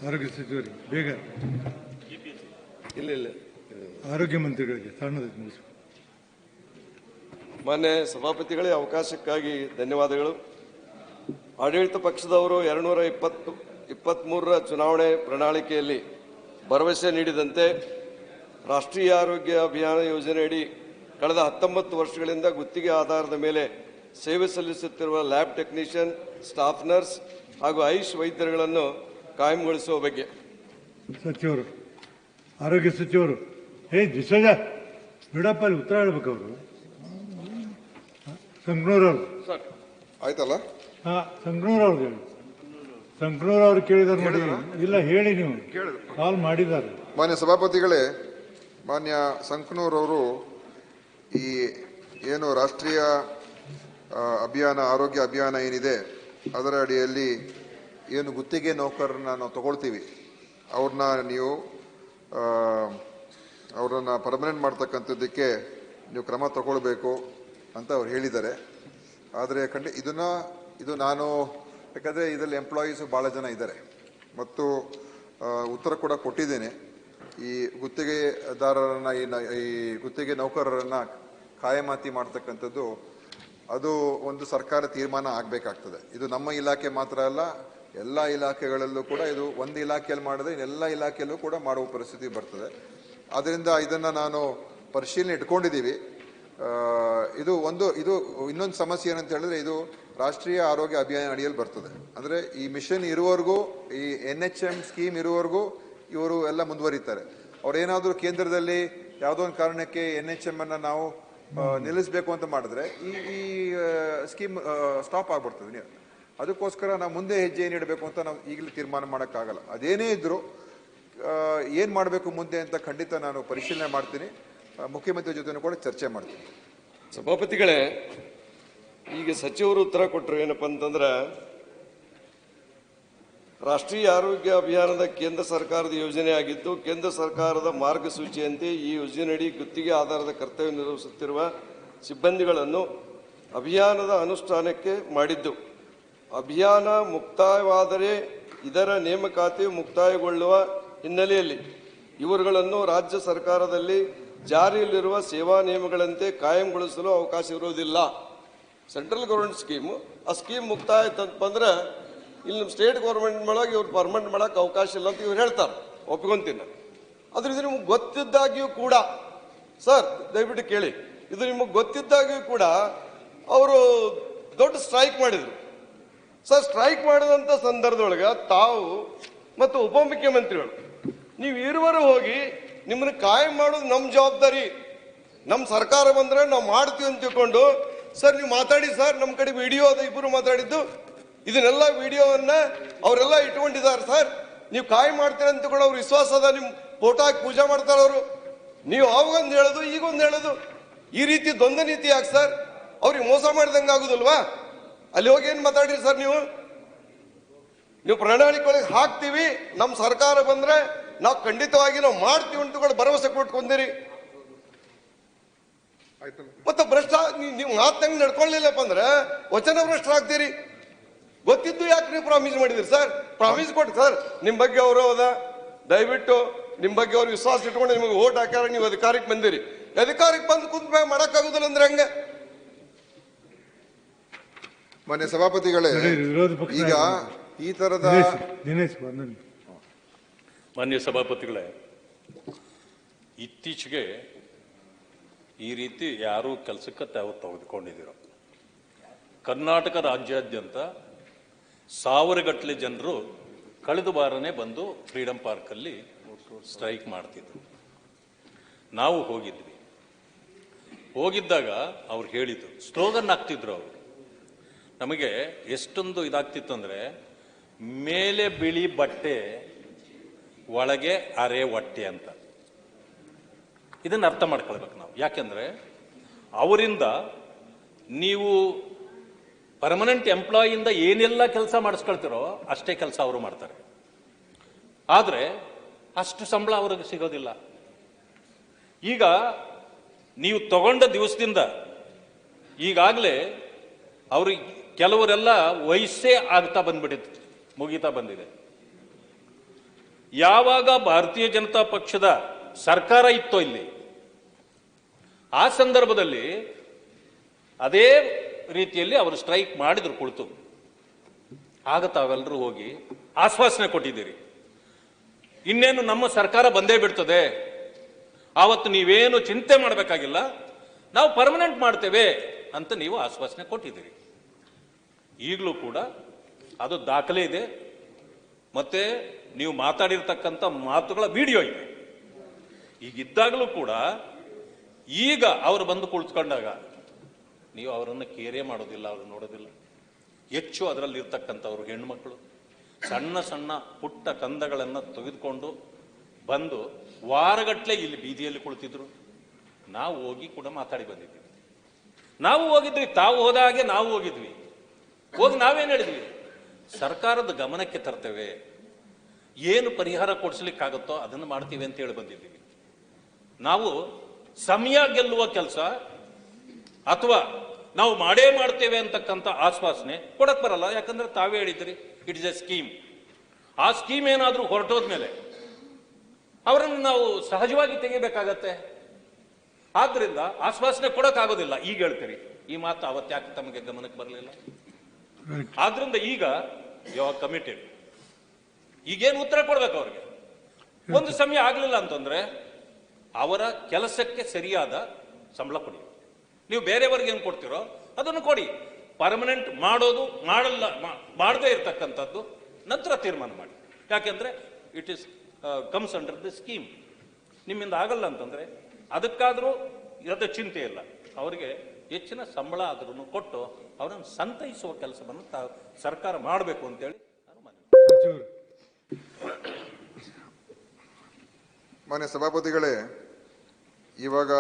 ಆರೋಗ್ಯ ಸಚಿವರಿಗೆ ಬೇಗ ಇಲ್ಲ ಇಲ್ಲ ಆರೋಗ್ಯ ಮಂತ್ರಿಗಳಿಗೆ ಸಣ್ಣದಾಗಿ ಮುಗಿಸಿ. ಮಾನ್ಯ ಸಭಾಪತಿಗಳೇ, ಅವಕಾಶಕ್ಕಾಗಿ ಧನ್ಯವಾದಗಳು. ಆಡಳಿತ ಪಕ್ಷದವರು 223ರ ಚುನಾವಣೆ ಪ್ರಣಾಳಿಕೆಯಲ್ಲಿ ಭರವಸೆ ನೀಡಿದಂತೆ ರಾಷ್ಟ್ರೀಯ ಆರೋಗ್ಯ ಅಭಿಯಾನ ಯೋಜನೆಯಡಿ ಕಳೆದ 19 ವರ್ಷಗಳಿಂದ ಗುತ್ತಿಗೆ ಆಧಾರದ ಮೇಲೆ ಸೇವೆ ಸಲ್ಲಿಸುತ್ತಿರುವ ಲ್ಯಾಬ್ ಟೆಕ್ನಿಷಿಯನ್, ಸ್ಟಾಫ್ ನರ್ಸ್ ಹಾಗೂ ಆಯುಷ್ ವೈದ್ಯರುಗಳನ್ನು ಕಾಯಂಗೊಳಿಸುವ ಬಗ್ಗೆ ಸಚಿವರು, ಆರೋಗ್ಯ ಸಚಿವರು ದಿಶಜ ಬಿಡಪ್ಪ, ಅಲ್ಲಿ ಉತ್ತರ ಹೇಳ್ಬೇಕು ಅವರು. ಸಂಕನೂರವ್ರು ಆಯ್ತಲ್ಲ, ಸಂಕನೂರವ್ರು ಹೇಳಿ. ಸಂಕನೂರವ್ರು ಕೇಳಿದಾರೆ ನೋಡಿ. ಇಲ್ಲ ಹೇಳಿ, ನೀವು ಕಾಲ್ ಮಾಡಿದ್ದಾರೆ. ಮಾನ್ಯ ಸಭಾಪತಿಗಳೇ, ಮಾನ್ಯ ಸಂಕನೂರವರು ಈ ಏನು ರಾಷ್ಟ್ರೀಯ ಅಭಿಯಾನ, ಆರೋಗ್ಯ ಅಭಿಯಾನ ಏನಿದೆ ಅದರ ಅಡಿಯಲ್ಲಿ ಏನು ಗುತ್ತಿಗೆ ನೌಕರರನ್ನ ನಾವು ತಗೊಳ್ತೀವಿ, ಅವರನ್ನು ಪರ್ಮನೆಂಟ್ ಮಾಡ್ತಕ್ಕಂಥದ್ದಕ್ಕೆ ನೀವು ಕ್ರಮ ತಗೊಳ್ಬೇಕು ಅಂತ ಅವ್ರು ಹೇಳಿದ್ದಾರೆ. ಆದರೆ ಇದು ನಾನು ಯಾಕಂದರೆ ಇದರಲ್ಲಿ ಎಂಪ್ಲಾಯೀಸು ಭಾಳ ಜನ ಇದ್ದಾರೆ ಮತ್ತು ಉತ್ತರ ಕೂಡ ಕೊಟ್ಟಿದ್ದೇನೆ. ಈ ಗುತ್ತಿಗೆದಾರರನ್ನು ಈ ಗುತ್ತಿಗೆ ನೌಕರರನ್ನು ಕಾಯಮಾತಿ ಮಾಡ್ತಕ್ಕಂಥದ್ದು ಅದು ಒಂದು ಸರ್ಕಾರ ತೀರ್ಮಾನ ಆಗಬೇಕಾಗ್ತದೆ. ಇದು ನಮ್ಮ ಇಲಾಖೆ ಮಾತ್ರ ಅಲ್ಲ, ಎಲ್ಲ ಇಲಾಖೆಗಳಲ್ಲೂ ಕೂಡ ಇದು ಒಂದು ಇಲಾಖೆಯಲ್ಲಿ ಮಾಡಿದ್ರೆ ಎಲ್ಲ ಇಲಾಖೆಯಲ್ಲೂ ಕೂಡ ಮಾಡುವ ಪರಿಸ್ಥಿತಿ ಬರ್ತದೆ. ಆದ್ದರಿಂದ ಇದನ್ನು ನಾನು ಪರಿಶೀಲನೆ ಇಟ್ಕೊಂಡಿದ್ದೀವಿ. ಇದು ಇನ್ನೊಂದು ಸಮಸ್ಯೆ ಏನಂತ ಹೇಳಿದ್ರೆ, ಇದು ರಾಷ್ಟ್ರೀಯ ಆರೋಗ್ಯ ಅಭಿಯಾನ ಅಡಿಯಲ್ಲಿ ಬರ್ತದೆ. ಅಂದರೆ ಈ ಮಿಷನ್ ಇರುವವರೆಗೂ, ಈ NHM ಸ್ಕೀಮ್ ಇರುವವರೆಗೂ ಇವರು ಎಲ್ಲ ಮುಂದುವರಿತಾರೆ. ಅವ್ರೇನಾದರೂ ಕೇಂದ್ರದಲ್ಲಿ ಯಾವುದೋ ಒಂದು ಕಾರಣಕ್ಕೆ NHM ಅನ್ನು ನಾವು ನಿಲ್ಲಿಸಬೇಕು ಅಂತ ಮಾಡಿದ್ರೆ ಈ ಸ್ಕೀಮ್ ಸ್ಟಾಪ್ ಆಗ್ಬಿಡ್ತದೆ. ಅದಕ್ಕೋಸ್ಕರ ನಾವು ಮುಂದೆ ಹೆಜ್ಜೆ ಏನು ಇಡಬೇಕು ಅಂತ ನಾವು ಈಗಲೇ ತೀರ್ಮಾನ ಮಾಡೋಕ್ಕಾಗಲ್ಲ. ಅದೇನೇ ಇದ್ದರೂ ಏನು ಮಾಡಬೇಕು ಮುಂದೆ ಅಂತ ಖಂಡಿತ ನಾನು ಪರಿಶೀಲನೆ ಮಾಡ್ತೀನಿ. ಮುಖ್ಯಮಂತ್ರಿ ಜೊತೆ ಕೂಡ ಚರ್ಚೆ ಮಾಡ್ತೀನಿ. ಸಭಾಪತಿಗಳೇ, ಈಗ ಸಚಿವರು ಉತ್ತರ ಕೊಟ್ಟರು. ಏನಪ್ಪ ಅಂತಂದ್ರೆ, ರಾಷ್ಟ್ರೀಯ ಆರೋಗ್ಯ ಅಭಿಯಾನದ ಕೇಂದ್ರ ಸರ್ಕಾರದ ಯೋಜನೆ ಆಗಿದ್ದು, ಕೇಂದ್ರ ಸರ್ಕಾರದ ಮಾರ್ಗಸೂಚಿಯಂತೆ ಈ ಯೋಜನೆಯಡಿ ಗುತ್ತಿಗೆ ಆಧಾರದ ಕರ್ತವ್ಯ ನಿರ್ವಹಿಸುತ್ತಿರುವ ಸಿಬ್ಬಂದಿಗಳನ್ನು ಅಭಿಯಾನದ ಅನುಷ್ಠಾನಕ್ಕೆ ಮಾಡಿದ್ದು. ಅಭಿಯಾನ ಮುಕ್ತಾಯವಾದರೆ ಇದರ ನೇಮಕಾತಿಯು ಮುಕ್ತಾಯಗೊಳ್ಳುವ ಹಿನ್ನೆಲೆಯಲ್ಲಿ ಇವರುಗಳನ್ನು ರಾಜ್ಯ ಸರ್ಕಾರದಲ್ಲಿ ಜಾರಿಯಲ್ಲಿರುವ ಸೇವಾ ನಿಯಮಗಳಂತೆ ಕಾಯಂಗೊಳಿಸಲು ಅವಕಾಶ ಇರುವುದಿಲ್ಲ. ಸೆಂಟ್ರಲ್ ಗೌರ್ಮೆಂಟ್ ಸ್ಕೀಮು, ಆ ಸ್ಕೀಮ್ ಮುಕ್ತಾಯ ಅಂತಂದ್ರೆ ಇಲ್ಲಿ ನಮ್ಮ ಸ್ಟೇಟ್ ಗೌರ್ಮೆಂಟ್ ಒಳಗೆ ಇವ್ರು ಪರ್ಮನೆಂಟ್ ಮಾಡೋಕೆ ಅವಕಾಶ ಇಲ್ಲ ಅಂತ ಇವ್ರು ಹೇಳ್ತಾರೆ, ಒಪ್ಕೊಂತೀನಿ. ಆದ್ರೆ ಇದು ನಿಮ್ಗೆ ಗೊತ್ತಿದ್ದಾಗಿಯೂ ಕೂಡ, ಸರ್ ದಯವಿಟ್ಟು ಕೇಳಿ, ಇದು ನಿಮಗೆ ಗೊತ್ತಿದ್ದಾಗಿಯೂ ಕೂಡ ಅವರು ದೊಡ್ಡ ಸ್ಟ್ರೈಕ್ ಮಾಡಿದರು. ಸರ್, ಸ್ಟ್ರೈಕ್ ಮಾಡಿದಂಥ ಸಂದರ್ಭದೊಳಗೆ ತಾವು ಮತ್ತು ಉಪಮುಖ್ಯಮಂತ್ರಿಗಳು ನೀವು ಇರುವರು ಹೋಗಿ ನಿಮ್ಮನ್ನು ಕಾಯಂ ಮಾಡೋದು ನಮ್ಮ ಜವಾಬ್ದಾರಿ, ನಮ್ಮ ಸರ್ಕಾರ ಬಂದರೆ ನಾವು ಮಾಡ್ತೀವಿ ಅಂತ ತಿಳ್ಕೊಂಡು, ಸರ್ ನೀವು ಮಾತಾಡಿ ಸರ್, ನಮ್ಮ ಕಡೆ ವಿಡಿಯೋ ಅದ, ಇಬ್ಬರು ಮಾತಾಡಿದ್ದು, ಇದನ್ನೆಲ್ಲ ವಿಡಿಯೋವನ್ನ ಅವರೆಲ್ಲ ಇಟ್ಕೊಂಡಿದ್ದಾರೆ ಸರ್. ನೀವು ಕಾಯಂ ಮಾಡ್ತೀರ ಅಂತ ಕೂಡ ಅವ್ರ ವಿಶ್ವಾಸ ಅದ, ನಿಮ್ಮ ಫೋಟೋ ಹಾಕಿ ಪೂಜೆ ಮಾಡ್ತಾರೆ ಅವರು. ನೀವು ಅವಾಗೊಂದು ಹೇಳೋದು ಈಗೊಂದು ಹೇಳೋದು, ಈ ರೀತಿ ದ್ವಂದ್ವ ನೀತಿ ಯಾಕೆ ಸರ್? ಅವ್ರಿಗೆ ಮೋಸ ಮಾಡಿದಂಗೆ ಆಗುದಲ್ವಾ? ಅಲ್ಲಿ ಹೋಗಿ ಏನು ಮಾತಾಡ್ರಿ ಸರ್? ನೀವು ಪ್ರಣಾಳಿಕೆ ಒಳಗೆ ಹಾಕ್ತೀವಿ, ನಮ್ಮ ಸರ್ಕಾರ ಬಂದ್ರೆ ನಾವು ಖಂಡಿತವಾಗಿ ನಾವು ಮಾಡ್ತೀವಿ ಅಂತ ಕೂಡ ಭರವಸೆ ಕೊಟ್ಕೊಂಡಿರಿ. ಮತ್ತೆ ನೀವು ಮಾತಂಗೆ ನಡ್ಕೊಳ್ಳಿಲ್ಲಪ್ಪ ಅಂದ್ರೆ ವಚನ ಭ್ರಷ್ಟರಾಗ್ತೀರಿ. ಗೊತ್ತಿದ್ದು ಯಾಕೆ ನೀವು ಪ್ರಾಮಿಸ್ ಮಾಡಿದಿರಿ ಸರ್? ಪ್ರಾಮಿಸ್ ಕೊಟ್ಟು ಸರ್, ನಿಮ್ಮ ಬಗ್ಗೆ ಅವರು ಹೋದ, ದಯವಿಟ್ಟು ನಿಮ್ಮ ಬಗ್ಗೆ ಅವ್ರು ವಿಶ್ವಾಸ ಇಟ್ಕೊಂಡು ನಿಮಗೆ ಓಟ್ ಹಾಕ್ಯಾರ, ನೀವು ಅಧಿಕಾರಕ್ಕೆ ಬಂದಿರಿ. ಅಧಿಕಾರಕ್ಕೆ ಬಂದು ಕುಂತ ಮಾಡಕ್ಕಾಗುದಿಲ್ಲ ಅಂದ್ರೆ ಹಂಗೆ. ಮಾನ್ಯ ಸಭಾಪತಿಗಳೇ, ಈಗ ಈ ತರದ ಮಾನ್ಯ ಸಭಾಪತಿಗಳೇ, ಇತ್ತೀಚೆಗೆ ಈ ರೀತಿ ಯಾರೂ ಕೆಲಸಕ್ಕೆ ತೆಗೆದುಕೊಂಡಿದ್ದೀರೋ, ಕರ್ನಾಟಕ ರಾಜ್ಯಾದ್ಯಂತ ಸಾವಿರಗಟ್ಟಲೆ ಜನರು ಕಳೆದ ವಾರನೇ ಬಂದು ಫ್ರೀಡಂ ಪಾರ್ಕಲ್ಲಿ ಸ್ಟ್ರೈಕ್ ಮಾಡ್ತಿದ್ರು. ನಾವು ಹೋಗಿದ್ದಾಗ ಅವ್ರು ಹೇಳಿದ್ರು, ಸ್ಲೋಗನ್ ಹಾಕ್ತಿದ್ರು ಅವರು. ನಮಗೆ ಎಷ್ಟೊಂದು ಇದಾಗ್ತಿತ್ತು ಅಂದರೆ, ಮೇಲೆ ಬಿಳಿ ಬಟ್ಟೆ ಒಳಗೆ ಅರೆ ಹೊಟ್ಟೆ ಅಂತ. ಇದನ್ನು ಅರ್ಥ ಮಾಡ್ಕೊಳ್ಬೇಕು ನಾವು. ಯಾಕೆಂದರೆ ಅವರಿಂದ ನೀವು ಪರ್ಮನೆಂಟ್ ಎಂಪ್ಲಾಯಿಯಿಂದ ಏನೆಲ್ಲ ಕೆಲಸ ಮಾಡಿಸ್ಕೊಳ್ತಿರೋ ಅಷ್ಟೇ ಕೆಲಸ ಅವರು ಮಾಡ್ತಾರೆ. ಆದರೆ ಅಷ್ಟು ಸಂಬಳ ಅವ್ರಿಗೆ ಸಿಗೋದಿಲ್ಲ. ಈಗ ನೀವು ತಗೊಂಡ ದಿವಸದಿಂದ ಈಗಾಗಲೇ ಅವ್ರಿಗೆ ಕೆಲವರೆಲ್ಲ ವಯಸ್ಸೇ ಆಗ್ತಾ ಬಂದ್ಬಿಟ್ಟಿತ್ತು, ಮುಗೀತಾ ಬಂದಿದೆ. ಯಾವಾಗ ಭಾರತೀಯ ಜನತಾ ಪಕ್ಷದ ಸರ್ಕಾರ ಇತ್ತೋ ಇಲ್ಲಿ, ಆ ಸಂದರ್ಭದಲ್ಲಿ ಅದೇ ರೀತಿಯಲ್ಲಿ ಅವರು ಸ್ಟ್ರೈಕ್ ಮಾಡಿದ್ರು ಕುಳಿತು. ಆಗ ತಾವೆಲ್ಲರೂ ಹೋಗಿ ಆಶ್ವಾಸನೆ ಕೊಟ್ಟಿದ್ದೀರಿ, ಇನ್ನೇನು ನಮ್ಮ ಸರ್ಕಾರ ಬಂದೇ ಬಿಡ್ತದೆ, ಆವತ್ತು ನೀವೇನು ಚಿಂತೆ ಮಾಡಬೇಕಾಗಿಲ್ಲ, ನಾವು ಪರ್ಮನೆಂಟ್ ಮಾಡ್ತೇವೆ ಅಂತ ನೀವು ಆಶ್ವಾಸನೆ ಕೊಟ್ಟಿದ್ದೀರಿ. ಈಗಲೂ ಕೂಡ ಅದು ದಾಖಲೆ ಇದೆ, ಮತ್ತೆ ನೀವು ಮಾತಾಡಿರ್ತಕ್ಕಂಥ ಮಾತುಗಳ ವಿಡಿಯೋ ಇದೆ. ಈಗಿದ್ದಾಗಲೂ ಕೂಡ ಈಗ ಅವರು ಬಂದು ಕುಳಿತುಕೊಂಡಾಗ ನೀವು ಅವರನ್ನು ಕೇರೆ ಮಾಡೋದಿಲ್ಲ, ಅವರು ನೋಡೋದಿಲ್ಲ. ಹೆಚ್ಚು ಅದರಲ್ಲಿ ಇರ್ತಕ್ಕಂಥವ್ರು ಹೆಣ್ಮಕ್ಳು ಸಣ್ಣ ಸಣ್ಣ ಪುಟ್ಟ ಕಂದಗಳನ್ನು ತೆಗೆದುಕೊಂಡು ಬಂದು ವಾರಗಟ್ಟಲೆ ಇಲ್ಲಿ ಬೀದಿಯಲ್ಲಿ ಕುಳಿತಿದ್ರು. ನಾವು ಹೋಗಿ ಕೂಡ ಮಾತಾಡಿ ಬಂದಿದ್ವಿ. ನಾವು ಹೋಗಿದ್ವಿ, ತಾವು ಹೋದ ಹಾಗೆ ನಾವು ಹೋಗಿದ್ವಿ. ಹೋಗಿ ನಾವೇನು ಹೇಳಿದ್ವಿ, ಸರ್ಕಾರದ ಗಮನಕ್ಕೆ ತರ್ತೇವೆ, ಏನು ಪರಿಹಾರ ಕೊಡಿಸ್ಲಿಕ್ಕಾಗುತ್ತೋ ಅದನ್ನು ಮಾಡ್ತೀವಿ ಅಂತ ಹೇಳಿ ಬಂದಿದ್ದೀವಿ. ನಾವು ಸಮಯ ಗೆಲ್ಲುವ ಕೆಲಸ ಅಥವಾ ನಾವು ಮಾಡೇ ಮಾಡ್ತೇವೆ ಅಂತಕ್ಕಂಥ ಆಶ್ವಾಸನೆ ಕೊಡಕ್ ಬರಲ್ಲ. ಯಾಕಂದ್ರೆ ತಾವೇ ಹೇಳಿದ್ರಿ ಇಟ್ ಇಸ್ ಎ ಸ್ಕೀಮ್. ಆ ಸ್ಕೀಮ್ ಏನಾದರೂ ಹೊರಟೋದ್ಮೇಲೆ ಅವರನ್ನು ನಾವು ಸಹಜವಾಗಿ ತೆಗಿಬೇಕಾಗತ್ತೆ. ಆದ್ರಿಂದ ಆಶ್ವಾಸನೆ ಕೊಡಕ್ಕಾಗೋದಿಲ್ಲ. ಈಗ ಹೇಳ್ತೀರಿ ಈ ಮಾತು, ಅವತ್ತ್ಯಾಕೆ ತಮಗೆ ಗಮನಕ್ಕೆ ಬರಲಿಲ್ಲ? ಆದ್ರಿಂದ ಈಗ ಯಾವ ಕಮಿಟೆಡ್, ಈಗೇನು ಉತ್ತರ ಕೊಡ್ಬೇಕು ಅವ್ರಿಗೆ. ಒಂದು ಸಮಯ ಆಗ್ಲಿಲ್ಲ ಅಂತಂದ್ರೆ ಅವರ ಕೆಲಸಕ್ಕೆ ಸರಿಯಾದ ಸಂಬಳ ಕೊಡಿ. ನೀವು ಬೇರೆಯವ್ರಿಗೆ ಏನು ಕೊಡ್ತೀರೋ ಅದನ್ನು ಕೊಡಿ. ಪರ್ಮನೆಂಟ್ ಮಾಡೋದು ಮಾಡದೇ ಇರ್ತಕ್ಕಂಥದ್ದು ನಂತರ ತೀರ್ಮಾನ ಮಾಡಿ. ಯಾಕೆಂದ್ರೆ it is comes under the scheme. ನಿಮ್ಮಿಂದ ಆಗಲ್ಲ ಅಂತಂದ್ರೆ ಅದಕ್ಕಾದರೂ ಇರೋದ ಚಿಂತೆ ಇಲ್ಲ. ಅವರಿಗೆ ಹೆಚ್ಚಿನ ಸಂಬಳ ಆದ್ರೂ ಕೊಟ್ಟು ಅವರನ್ನು ಸಂತೈಸುವ ಕೆಲಸವನ್ನು ಸರ್ಕಾರ ಮಾಡಬೇಕು ಅಂತೇಳಿ ನಾನು ಸಚಿವರು ಮಾನ್ಯ ಸಭಾಪತಿಗಳೇ, ಇವಾಗ